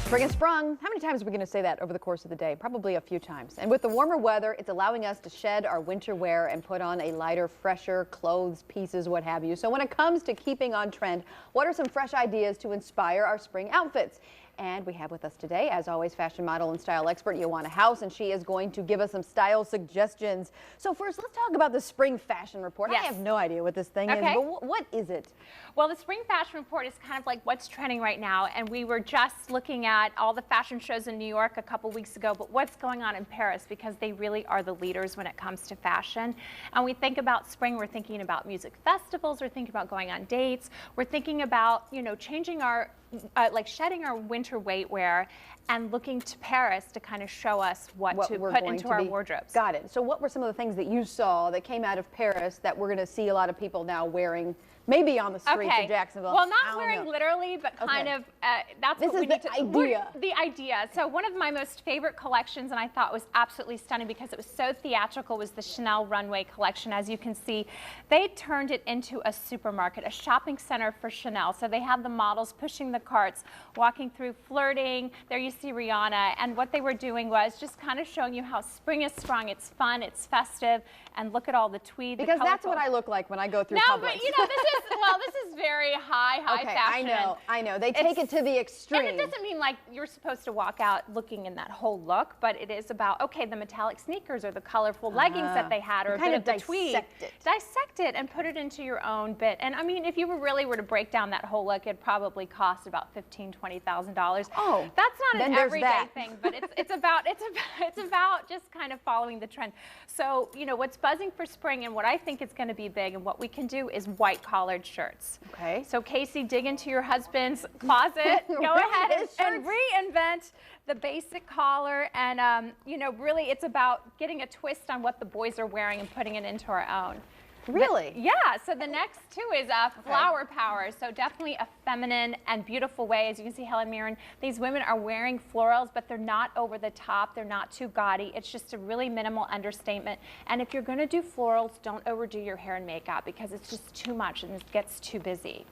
Spring has sprung. How many times are we going to say that over the course of the day? Probably a few times. And with the warmer weather, it's allowing us to shed our winter wear and put on a lighter, fresher clothes, pieces, what have you. So when it comes to keeping on trend, what are some fresh ideas to inspire our spring outfits? And we have with us today, as always, fashion model and style expert Yoanna House, and she is going to give us some style suggestions. So first, let's talk about the spring fashion report. Yes. I have no idea what this thing is, but what is it? Well, the spring fashion report is kind of like what's trending right now, and we were just looking at all the fashion shows in New York a couple weeks ago, but what's going on in Paris, because they really are the leaders when it comes to fashion. And we think about spring, we're thinking about music festivals, we're thinking about going on dates, we're thinking about, you know, changing our like shedding our winter weight wear and looking to Paris to kind of show us what to put into our wardrobes. Got it. So what were some of the things that you saw that came out of Paris that we're going to see a lot of people now wearing, maybe on the streets of Jacksonville? Well, not wearing literally, but kind of, that's what we need to... The idea. So one of my most favorite collections, and I thought was absolutely stunning because it was so theatrical, was the Chanel runway collection. As you can see, they turned it into a supermarket, a shopping center for Chanel. So they had the models pushing the carts, walking through, flirting. There you see Rihanna, and what they were doing was just kind of showing you how spring is sprung. It's fun, it's festive, and look at all the tweed. Because that's what I look like when I go through Publix. But you know, this is very high fashion. I know. They take it to the extreme. And it doesn't mean like you're supposed to walk out looking in that whole look, but it is about, okay, the metallic sneakers or the colorful leggings that they had, or a bit of the tweed. Dissect it and put it into your own bit. And I mean, if you really were to break down that whole look, it'd probably cost about $15,000, $20,000. Oh, that's not an everyday thing, but it's about just kind of following the trend. So, you know, what's buzzing for spring and what I think is going to be big and what we can do is white collared shirts. Okay. So Casey, dig into your husband's closet, go ahead and reinvent the basic collar, and you know, really it's about getting a twist on what the boys are wearing and putting it into our own. Really? Yeah, so the next two is flower power. So definitely a feminine and beautiful way. As you can see, Helen Mirren, these women are wearing florals, but they're not over the top. They're not too gaudy. It's just a really minimal understatement. And if you're going to do florals, don't overdo your hair and makeup because it's just too much and it gets too busy.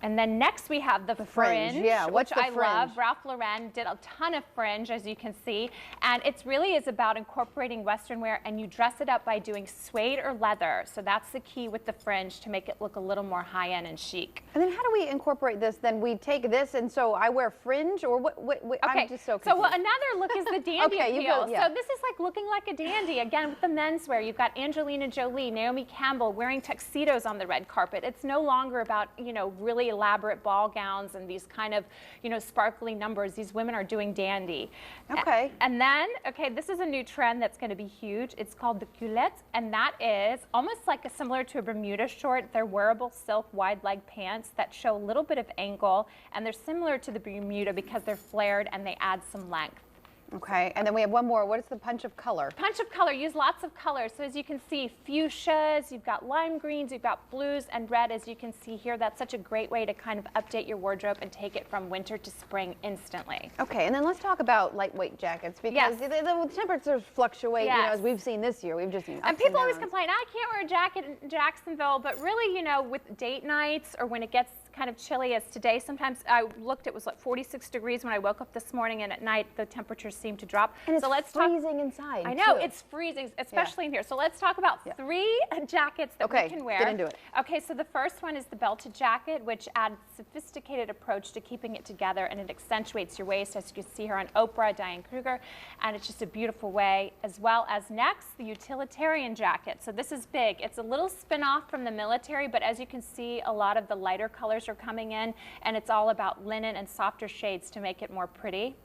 And then next we have the fringe, which I love. Ralph Lauren did a ton of fringe, as you can see, and it really is about incorporating Western wear, and you dress it up by doing suede or leather. So that's the key with the fringe, to make it look a little more high-end and chic. And then how do we incorporate this? Then we take this, and so I wear fringe, or what? Okay. I'm just so confused. So another look is the dandy appeal. So this is like looking like a dandy. Again, with the menswear, you've got Angelina Jolie, Naomi Campbell wearing tuxedos on the red carpet. It's no longer about, you know, really elaborate ball gowns and these kind of, you know, sparkly numbers. These women are doing dandy. Okay. And then, okay, this is a new trend that's going to be huge. It's called the culottes, and that is almost like similar to a Bermuda short. They're wearable silk wide leg pants that show a little bit of ankle, and they're similar to the Bermuda because they're flared and they add some length. Okay, and then we have one more. What is the punch of color? Punch of color, use lots of colors. So as you can see, fuchsias, you've got lime greens, you've got blues and red, as you can see here. That's such a great way to kind of update your wardrobe and take it from winter to spring instantly. Okay, and then let's talk about lightweight jackets, because the temperatures fluctuate, you know, as we've seen this year. We've just seen ups and people always complain, I can't wear a jacket in Jacksonville, but really, you know, with date nights or when it gets kind of chilly as today, sometimes I looked, it was like 46 degrees when I woke up this morning, and at night the temperatures seem to drop. And it's freezing inside. I know, it's freezing, especially in here. So let's talk about three jackets that we can wear. Get into it. Okay, so the first one is the belted jacket, which adds sophisticated approach to keeping it together, and it accentuates your waist, as you can see here on Oprah, Diane Kruger, and it's just a beautiful way. As well as next, the utilitarian jacket. So this is big. It's a little spin-off from the military, but as you can see, a lot of the lighter colors are coming in, and it's all about linen and softer shades to make it more pretty.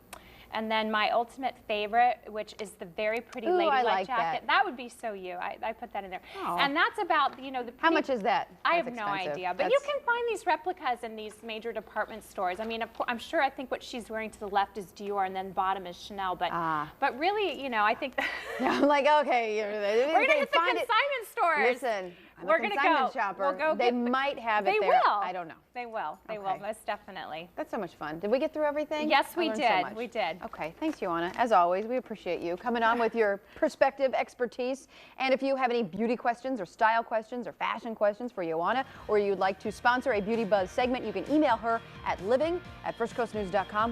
And then my ultimate favorite, which is the very pretty ladylike jacket. That would be so you. I put that in there. Oh. And that's about, you know, the... How much is that? I have no idea. But you can find these replicas in these major department stores. I mean, I'm sure, I think what she's wearing to the left is Dior, and then bottom is Chanel. But really, you know, I think... I'm like, okay. We're going to hit the consignment stores. Listen. We're going to go. Shopper. We'll go. They might have it there. They will. I don't know. They will. They will, most definitely. That's so much fun. Did we get through everything? Yes, we did. We did. Okay. Thanks, Yoanna. As always, we appreciate you coming on with your perspective, expertise. And if you have any beauty questions or style questions or fashion questions for Yoanna, or you'd like to sponsor a Beauty Buzz segment, you can email her at living@firstcoastnews.com.